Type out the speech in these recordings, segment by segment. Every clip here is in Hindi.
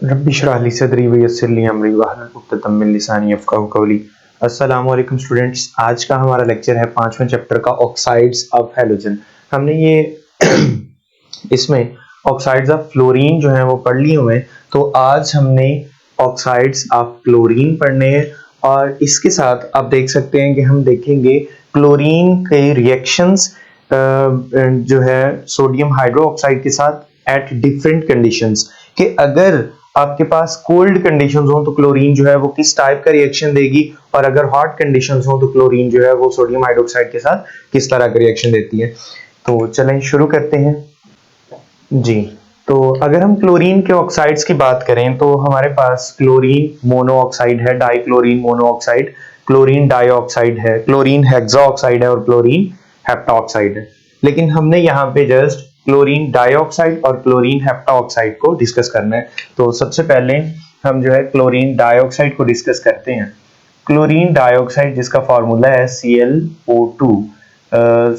रब्बि इश्रह ली सदरी वयस्सिर ली अमरी वहलुल उक़दतम मिन लिसानी यफ़क़हू क़ौली। अस्सलामु अलैकुम स्टूडेंट्स, आज का हमारा लेक्चर है 5वें चैप्टर का ऑक्साइड्स ऑफ हैलोजन। हमने ये इसमें ऑक्साइड्स ऑफ फ्लोरीन जो है वो पढ़ लिए हुए हैं, तो आज हमने ऑक्साइड्स ऑफ क्लोरीन पढ़ने हैं और इसके साथ आप देख सकते हैं कि हम देखेंगे क्लोरीन के रिएक्शंस जो है सोडियम हाइड्रोक्साइड के साथ एट डिफरेंट कंडीशंस, कि अगर आपके पास कोल्ड कंडीशंस हो तो क्लोरीन जो है वो किस टाइप का रिएक्शन देगी, और अगर हॉट कंडीशंस हो तो क्लोरीन जो है वो सोडियम हाइड्रोक्साइड के साथ किस तरह का रिएक्शन देती है। तो चलें शुरू करते हैं जी। तो अगर हम क्लोरीन के ऑक्साइड्स की बात करें तो हमारे पास क्लोरीन मोनोऑक्साइड है, डाइक्लोरीन मोनोऑक्साइड, क्लोरीन डाइऑक्साइड है, क्लोरीन हेक्साऑक्साइड है और क्लोरीन हेप्टाऑक्साइड है। लेकिन हमने यहाँ पे जस्ट क्लोरीन डाइऑक्साइड और क्लोरीन हेप्टाऑक्साइड को डिस्कस करना है। तो सबसे पहले हम जो है क्लोरीन डाइऑक्साइड को डिस्कस करते हैं। क्लोरीन डाइऑक्साइड जिसका फॉर्मूला है ClO2।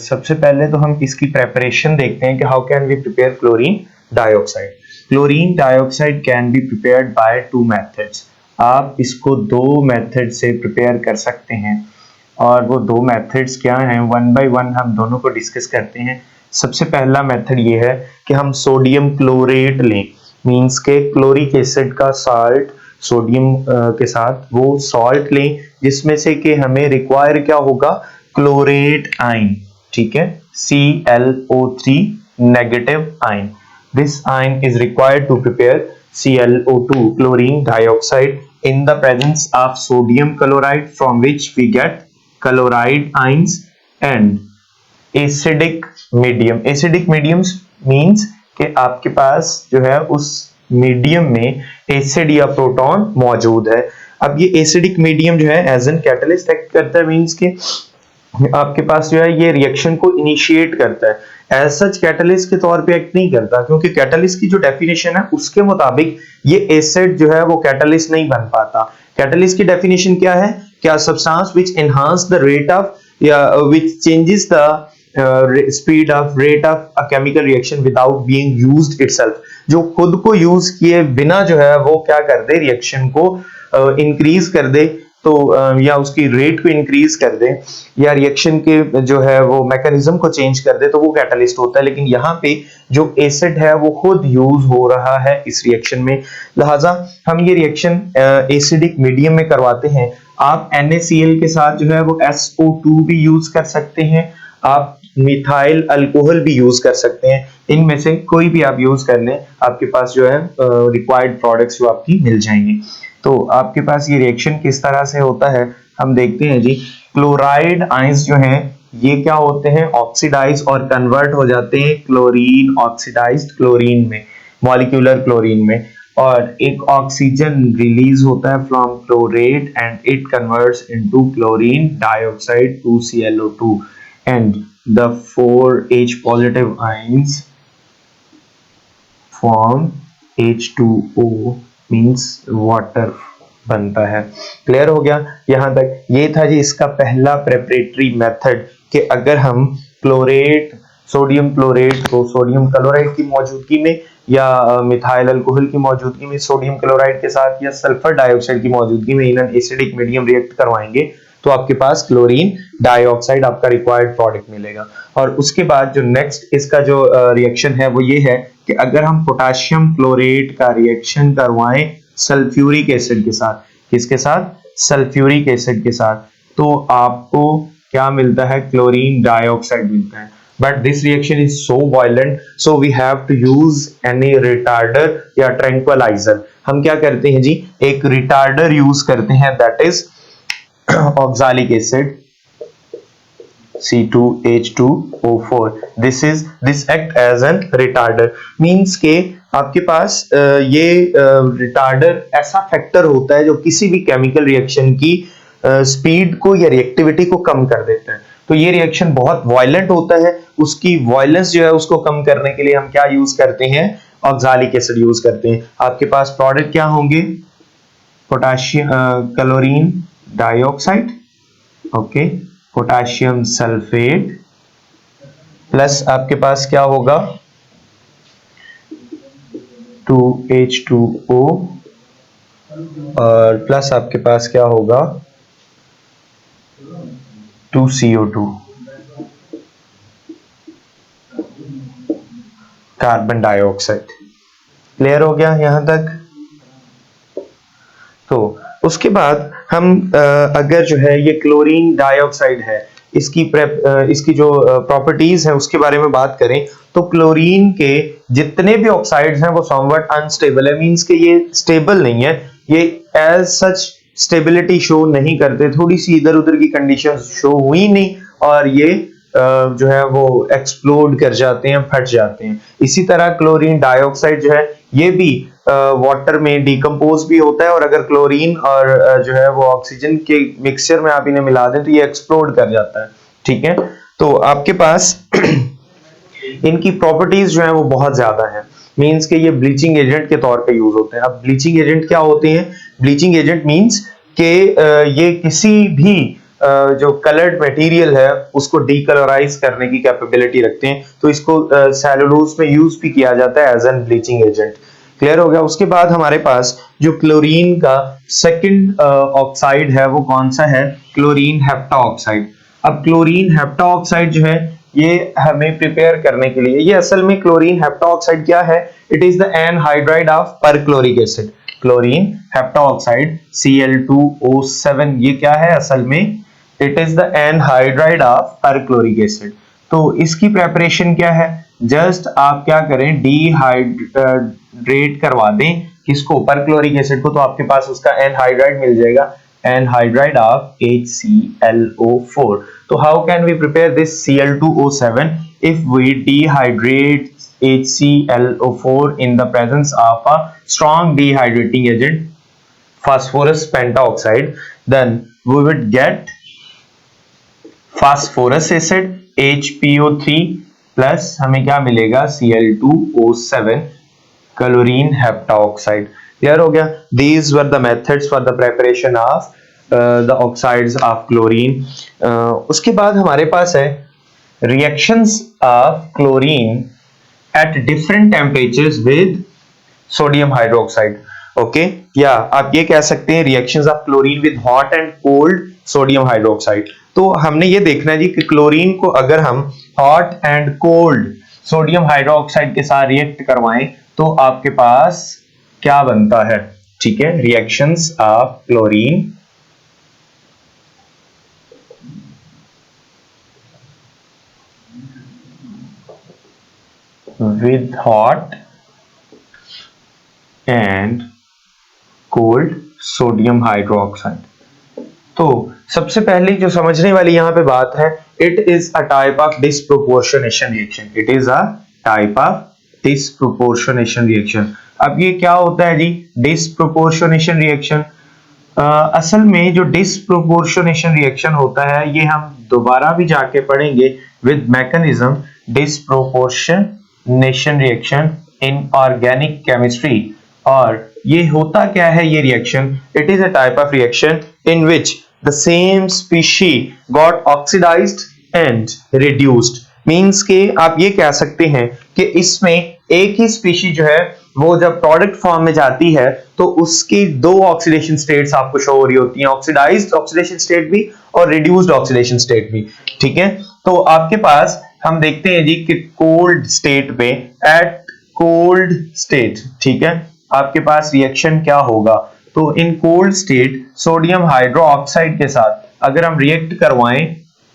सबसे पहले तो हम इसकी प्रेपरेशन देखते हैं कि how can we prepare chlorine dioxide. Chlorine dioxide can be prepared by 2 methods. आप इसको 2 मेथड से प्रिपेयर कर सकते हैं और वो 2 मेथड्स क्या हैं, वन बाय वन हम दोनों को डिस्कस करते हैं। सबसे पहला मेथड ये है कि हम सोडियम क्लोरेट लें, मींस के क्लोरिक एसिड का साल्ट सोडियम के साथ वो सॉल्ट लें, जिसमें से कि हमें रिक्वायर क्या होगा, क्लोरेट आयन, ठीक है, ClO3 negative ion. This ion is required to prepare ClO2 chlorine dioxide in the presence of sodium chloride from which we get chloride ions and acidic medium। acidic mediums means कि आपके पास जो है उस मीडियम में एसिड या प्रोटॉन मौजूद है। अब ये एसिडिक मीडियम जो है एज एन कैटलिस्ट एक्ट करता है, मींस कि आपके पास जो है ये रिएक्शन को इनिशिएट करता है, एज सच कैटलिस्ट के तौर पे एक्ट नहीं करता, क्योंकि कैटलिस्ट की जो डेफिनेशन है उसके मुताबिक ये एसिड जो है वो कैटलिस्ट नहीं बन पाता। कैटलिस्ट की डेफिनेशन क्या है, क्या substance which enhance the rate of या which changes the speed of rate of a chemical reaction without being used itself, जो खुद को यूज किए बिना जो है वो क्या कर दे, रिएक्शन को इंक्रीज कर दे, तो या उसकी रेट को इंक्रीज कर दे या रिएक्शन के जो है वो मैकेनिज्म को चेंज कर दे, तो वो कैटलिस्ट होता है। लेकिन यहाँ पे जो एसिड है वो खुद यूज हो रहा है इस रिएक्शन में, लिहाजा हम ये रिएक्शन एसिडिक मीडियम में करवाते हैं। आप NaCl के साथ जो है वो SO2 भी यूज कर सकते हैं, आप मिथाइल अल्कोहल भी यूज कर सकते हैं, इनमें से कोई भी आप यूज कर लें, आपके पास जो है रिक्वायर्ड प्रोडक्ट्स जो आपकी मिल जाएंगे। तो आपके पास ये रिएक्शन किस तरह से होता है हम देखते हैं जी। क्लोराइड आयंस जो हैं ये क्या होते हैं, ऑक्सीडाइज और कन्वर्ट हो जाते हैं क्लोरीन ऑक्सीडाइज्ड क्लोरीन में, मॉलिक्यूलर क्लोरीन में, और एक ऑक्सीजन रिलीज होता है from chlorate and it converts into chlorine dioxide 2ClO2 and the 4H positive ions form H2O means water बनता है। क्लियर हो गया यहां तक। ये था जी इसका पहला प्रेपरेटरी मेथड कि अगर हम क्लोरेट सोडियम क्लोरेट को सोडियम क्लोराइड की मौजूदगी में या मिथाइल अल्कोहल की मौजूदगी में सोडियम क्लोराइड के साथ या सल्फर डाइऑक्साइड की मौजूदगी में इन एसिडिक मीडियम रिएक्ट करवाएंगे तो आपके पास क्लोरीन डाइऑक्साइड आपका रिक्वायर्ड प्रोडक्ट मिलेगा। और उसके बाद जो नेक्स्ट इसका जो रिएक्शन है वो ये है कि अगर हम पोटेशियम क्लोरेट का रिएक्शन करवाएं सल्फ्यूरिक एसिड के साथ, किसके साथ, सल्फ्यूरिक एसिड के साथ, तो आपको क्या मिलता है, क्लोरीन डाइऑक्साइड मिलता है। But this reaction is so violent, so we have to use any retarder या ट्रैंक्विलाइजर। हम क्या करते हैं जी, एक रिटार्डर यूज करते हैं, that is oxalic acid C2H2O4। this act as an retarder, means के आपके पास ये रिटार्डर ऐसा फैक्टर होता है जो किसी भी केमिकल रिएक्शन की स्पीड को या रिएक्टिविटी को कम कर देता है। तो ये रिएक्शन बहुत वायलेंट होता है, उसकी वायलेंस जो है उसको कम करने के लिए हम क्या यूज करते हैं, ऑक्सालिक एसिड यूज करते हैं। आपके पास प्रोडक्ट क्या होंगे, potassium chlorine dioxide, okay, potassium sulphate, plus आपके पास क्या होगा, 2H2O और प्लस आपके पास क्या होगा 2CO2 कार्बन डाइऑक्साइड। क्लियर हो गया यहां तक? तो उसके बाद हम अगर जो है ये क्लोरीन डाइऑक्साइड है इसकी जो प्रॉपर्टीज है उसके बारे में बात करें तो क्लोरीन के जितने भी ऑक्साइड्स हैं वो समवट अनस्टेबल है, मींस कि ये स्टेबल नहीं है, ये एज सच स्टेबिलिटी शो नहीं करते, थोड़ी सी इधर उधर की कंडीशंस शो हुई नहीं और ये जो है वो एक्सप्लोड कर जाते हैं, फट जाते हैं। इसी तरह क्लोरीन डाइऑक्साइड जो है ये भी वाटर में डिकम्पोज भी होता है और अगर क्लोरीन और जो है वो ऑक्सीजन के मिक्सचर में आप इन्हें मिला दें तो ये एक्सप्लोड कर जाता है। ठीक है, तो आपके पास इनकी प्रॉपर्टीज जो है वो बहुत ज्यादा है, मींस के ये ब्लीचिंग एजेंट के तौर पे यूज होते हैं। अब ब्लीचिंग एजेंट क्या होते हैं? ब्लीचिंग एजेंट मींस के ये किसी भी जो कलर्ड मटेरियल है उसको डीकलराइज करने की कैपेबिलिटी रखते हैं, तो इसको सेलुलोज में यूज भी किया जाता है as an bleaching agent. Clear हो गया? उसके बाद हमारे पास जो क्लोरीन का सेकंड ऑक्साइड है वो कौन सा है? Chlorine hepta oxide. अब क्लोरीन हेप्टा ऑक्साइड जो है ये हमें प्रिपेयर करने के लिए, ये असल में क्लोरीन हेप्टा ऑक्साइड क्या है? It is the anhydride of perchloric acid. Chlorine hepta oxide Cl2O7 ये क्या है असल में? It is the anhydride of perchloric acid. तो इसकी प्रेपरेशन क्या है? जस्ट आप क्या करें, डीहाइड्रेट करवा दें किसको? परक्लोरिक एसिड को, तो आपके पास उसका एनहाइड्राइड मिल जाएगा, एनहाइड्राइड ऑफ HClO4। तो how can we prepare this Cl2O7 if we dehydrate HClO4 in the presence of a strong dehydrating agent phosphorus pentaoxide, then we would get phosphorus acid HPO3 plus हमें क्या मिलेगा? Cl2O7 chlorine hepta oxide. Clear हो गया? These were the methods for the preparation of the oxides of chlorine। उसके बाद हमारे पास है reactions of chlorine at different temperatures with sodium hydroxide। Okay, या आप ये कह सकते हैं reactions of chlorine with hot and cold sodium hydroxide। तो हमने ये देखना है जी कि क्लोरीन को अगर हम hot and cold sodium hydroxide के साथ रिएक्ट करवाएं तो आपके पास क्या बनता है। ठीक है, reactions of chlorine with hot and cold sodium hydroxide. तो सबसे पहले जो समझने वाली यहां पे बात है, it is a type of disproportionation reaction. It is a type of disproportionation reaction. अब ये क्या होता है जी डिस्प्रोपोर्शनेशन रिएक्शन? असल में जो डिस्प्रोपोर्शनेशन रिएक्शन होता है ये हम दोबारा भी जाके पढ़ेंगे with mechanism disproportionation reaction in organic chemistry. और ये होता क्या है ये reaction? It is a type of reaction in which the same species got oxidised and reduced. Means के आप ये कह सकते हैं कि इसमें एक ही स्पीशीज जो है वो जब प्रोडक्ट फॉर्म में जाती है तो उसकी दो ऑक्सीडेशन स्टेट्स आपको शो हो रही होती हैं, ऑक्सीडाइज्ड ऑक्सीडेशन स्टेट भी और रिड्यूस्ड ऑक्सीडेशन स्टेट भी। ठीक है, तो आपके पास हम देखते हैं जी कि कोल्ड स्टेट पे, एट कोल्ड स्टेट, ठीक है, आपके पास रिएक्शन क्या होगा? तो in cold state sodium hydroxide के साथ अगर हम रिएक्ट करवाएं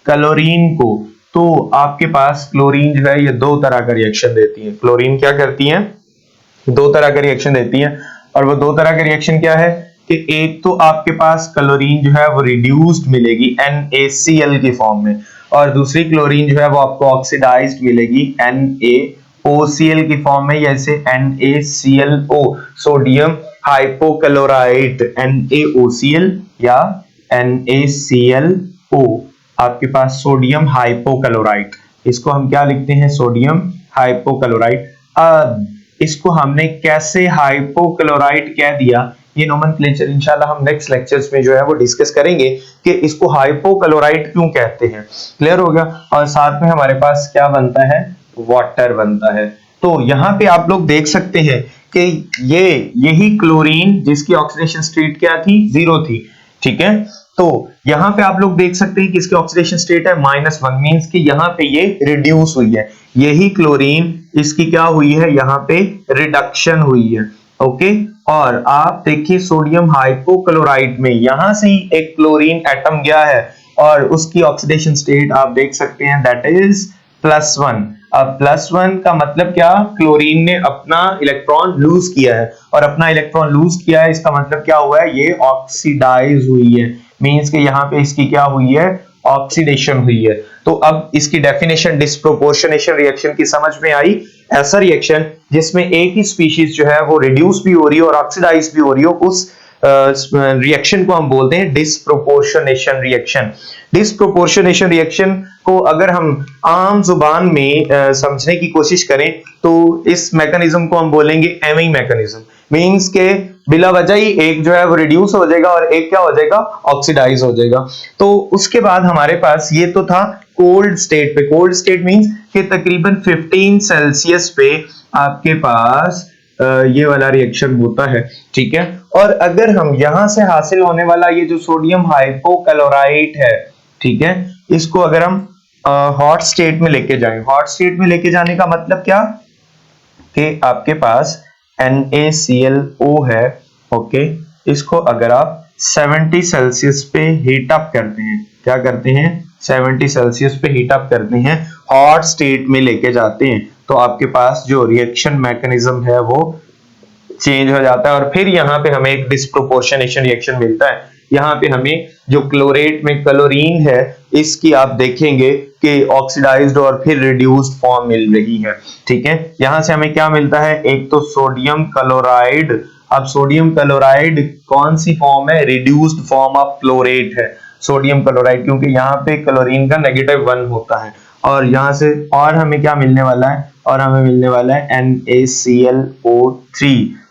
क्लोरीन को तो आपके पास क्लोरीन जो है ये दो तरह का रिएक्शन देती है। क्लोरीन क्या करती है? दो तरह का रिएक्शन देती है। और वो दो तरह का रिएक्शन क्या है कि एक तो आपके पास क्लोरीन जो है वो रिड्यूस्ड मिलेगी NaCl की फॉर्म में, और दूसरी क्लोरीन जो है वो आपको ऑक्सीडाइज्ड मिलेगी NaOCl की फॉर्म में, जैसे NaClO सोडियम हाइपोक्लोराइड NaOCl या NaClO आपके पास सोडियम हाइपोक्लोराइड, इसको हम क्या लिखते हैं? Sodium hypochloride. अब इसको हमने कैसे हाइपोक्लोराइड कह दिया, ये नोमेनक्लेचर इंशाल्लाह हम नेक्स्ट लेक्चर्स में जो है वो डिस्कस करेंगे कि इसको हाइपोक्लोराइड क्यों कहते हैं। क्लियर हो गया? और साथ में हमारे पास क्या बनता है? वाटर बनता है। तो यहाँ पे आप लोग देख सकते हैं कि यही क्लोरीन जिसकी ऑक्सीडेशन स्टेट क्या थी, 0 थी। ठीक है, तो यहां पे आप लोग देख सकते हैं कि इसकी ऑक्सीडेशन स्टेट है -1, मींस कि यहां पे ये रिड्यूस हुई है। यही क्लोरीन इसकी क्या हुई है, यहां पे रिडक्शन हुई है। ओके, और आप देखिए सोडियम हाइपोक्लोराइड में यहां से ही एक क्लोरीन एटम गया है और उसकी ऑक्सीडेशन स्टेट आप देख सकते हैं, दैट इज +1। अब +1 का मतलब क्या, क्लोरीन ने अपना इलेक्ट्रॉन लूज किया है, और अपना इलेक्ट्रॉन लूज किया है इसका मतलब क्या हुआ है, ये ऑक्सीडाइज हुई है। मींस कि यहाँ पे इसकी क्या हुई है, ऑक्सीडेशन हुई है। तो अब इसकी डेफिनेशन डिस्प्रोपोर्शनेशन रिएक्शन की समझ में आई। ऐसा रिएक्शन जिसमें एक ही स्पीशीज जो है वो रिड्यूस भी हो रही है और ऑक्सीडाइज भी हो रही हो, उस रिएक्शन को हम बोलते हैं डिस्प्रोपोर्शनेशन रिएक्शन। डिस्प्रोपोर्शनेशन रिएक्शन को अगर हम आम जुबान में समझने की कोशिश करें तो इस मैकेनिज्म को हम बोलेंगे एमिंग मैकेनिज्म। मींस के बिला वजह ही एक जो है वो रिड्यूस हो जाएगा और एक क्या हो जाएगा, ऑक्सीडाइज हो जाएगा। तो उसके बाद हमारे पास ये तो था कोल्ड स्टेट पे। कोल्ड स्टेट मींस कि तकरीबन 15 सेल्सियस पे आपके पास ये वाला रिएक्शन होता है। ठीक है, और अगर हम यहां से हासिल होने वाला ये जो सोडियम हाइपोक्लोराइट है, ठीक है, इसको अगर हम हॉट स्टेट में लेके जाएं, हॉट स्टेट में लेके जाने का मतलब क्या कि आपके पास NaClO है। ओके, इसको अगर आप 70 सेल्सियस पे हीट अप करते हैं, क्या करते हैं, 70 सेल्सियस पे हीट अप करते हैं, हॉट स्टेट में लेके जाते हैं, तो आपके पास जो रिएक्शन मैकेनिज्म है वो चेंज हो जाता है और फिर यहाँ पे हमें एक डिस्प्रोपोर्शनेशन रिएक्शन मिलता है। यहाँ पे हमें जो क्लोरेट में क्लोरीन है इसकी आप देखेंगे कि ऑक्सीडाइज्ड और फिर रिड्यूस्ड फॉर्म मिल रही है। ठीक है, यहां से हमें क्या मिलता है, एक तो सोडियम क्लोराइड। अब सोडियम क्लोराइड कौन सी फॉर्म है, रिड्यूस्ड फॉर्म ऑफ क्लोरेट है सोडियम क्लोराइड, क्योंकि यहाँ पे क्लोरीन का -1 होता है। और यहां से और हमें क्या मिलने वाला है, और हमें मिलने वाला है NaClO3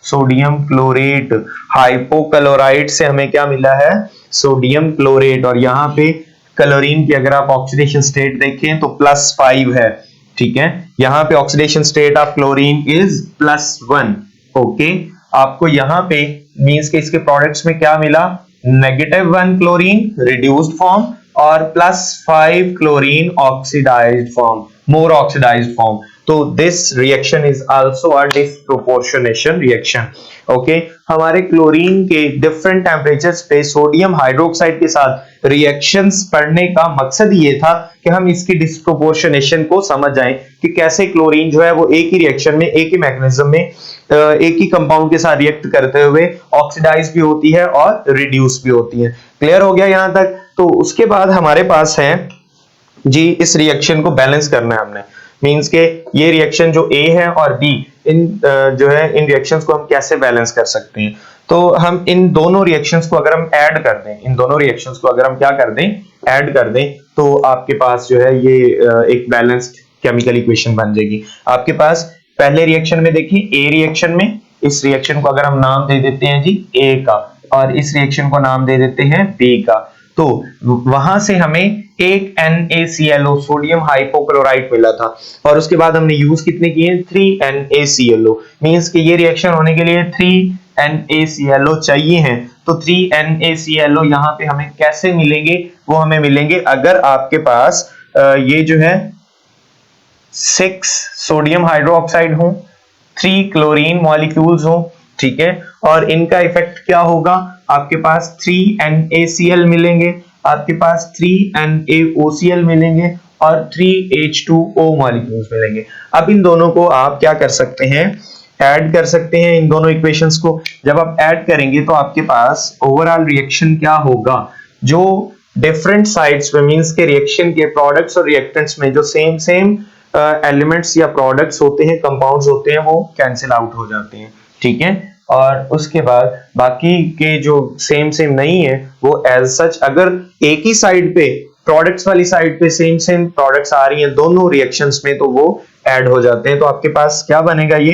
सोडियम क्लोरेट। हाइपोक्लोराइड से हमें क्या मिला है, सोडियम क्लोरेट। और यहाँ पे क्लोरीन की अगर आप ऑक्सीडेशन स्टेट देखें तो +5 है। ठीक है, यहाँ पे oxidation state of chlorine is +1। Okay, आपको यहाँ पे मींस के इसके प्रोडक्ट्स में क्या मिला, -1 क्लोरीन रिड्यूस्ड फॉर्म और +5 क्लोरीन ऑक्सीडाइज्ड फॉर्म, मोर ऑक्सीडाइज्ड फॉर्म। तो this reaction is also a disproportionation reaction. Okay, हमारे क्लोरीन के डिफरेंट टेम्परेचर्स पे सोडियम हाइड्रोक्साइड के साथ रिएक्शंस पढ़ने का मकसद ये था कि हम इसकी डिस्प्रोपोर्शनेशन को समझ जाएं कि कैसे क्लोरीन जो है वो एक ही रिएक्शन में, एक ही मैकेनिज्म में, एक ही कंपाउंड के साथ रिएक्ट करते हुए ऑक्सीडाइज भी होती है और रिड्यूस भी होती है। क्लियर हो गया यहां तक। तो उसके बाद हमारे पास है जी, इस रिएक्शन को बैलेंस करना है हमने। मींस के ये रिएक्शन जो A है और B, इन जो है इन रिएक्शंस को हम कैसे बैलेंस कर सकते हैं। तो हम इन दोनों रिएक्शंस को अगर हम ऐड कर दें, इन दोनों रिएक्शंस को अगर हम क्या कर दें, ऐड कर दें, तो आपके पास जो है ये एक बैलेंस्ड केमिकल इक्वेशन बन जाएगी। आपके पास पहले रिएक्शन में देखिए, A रिएक्शन में इस रिएक्शन को अगर हम नाम दे देते हैं जी A का, और इस रिएक्शन को नाम दे देते हैं B का, तो वहां से हमें एक NaClO सोडियम हाइपोक्लोराइट मिला था और उसके बाद हमने यूज कितने किए, 3 NaClO। मींस कि ये रिएक्शन होने के लिए 3 NaClO चाहिए हैं। तो 3 NaClO यहाँ पे हमें कैसे मिलेंगे, वो हमें मिलेंगे अगर आपके पास ये जो है 6 सोडियम हाइड्रोक्साइड हो, 3 क्लोरीन मॉलिक्यूल्स हो। ठीक है, और इनका इफेक्ट क्या होगा, आपके पास 3 NaCl मिलेंगे, आपके पास 3 NaOCl मिलेंगे और 3 H2O मॉलिक्यूल्स मिलेंगे। अब इन दोनों को आप क्या कर सकते हैं, ऐड कर सकते हैं इन दोनों इक्वेशंस को। जब आप ऐड करेंगे तो आपके पास ओवरऑल रिएक्शन क्या होगा, जो डिफरेंट साइड्स पे मींस के रिएक्शन के प्रोडक्ट्स और रिएक्टेंट्स में जो सेम एलिमेंट्स या प्रोडक्ट्स होते हैं, कंपाउंड्स होते हैं, वो कैंसिल आउट हो जाते हैं। ठीक है, और उसके बाद बाकी के जो सेम नहीं है वो एज सच, अगर एक ही साइड पे प्रोडक्ट्स वाली साइड पे सेम प्रोडक्ट्स आ रही हैं दोनों रिएक्शंस में, तो वो ऐड हो जाते हैं। तो आपके पास क्या बनेगा, ये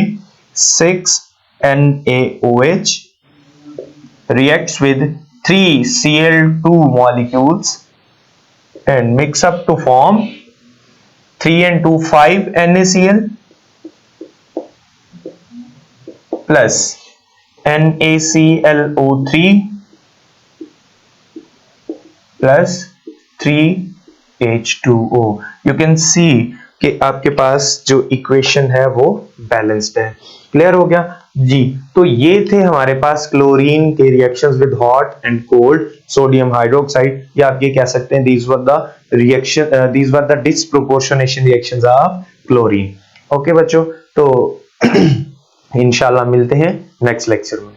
6 NaOH reacts with 3 Cl2 molecules and mix up to form 3 and 2 5 NaCl, plus NaClO3 plus 3H2O। You can see कि आपके पास जो इक्वेशन है वो बैलेंस्ड है। क्लियर हो गया जी। तो ये थे हमारे पास क्लोरीन के reactions with hot and cold sodium hydroxide, या आप ये कह सकते हैं these were the disproportionation reactions of chlorine. Okay बच्चों, तो इंशाल्लाह मिलते हैं नेक्स्ट लेक्चर में।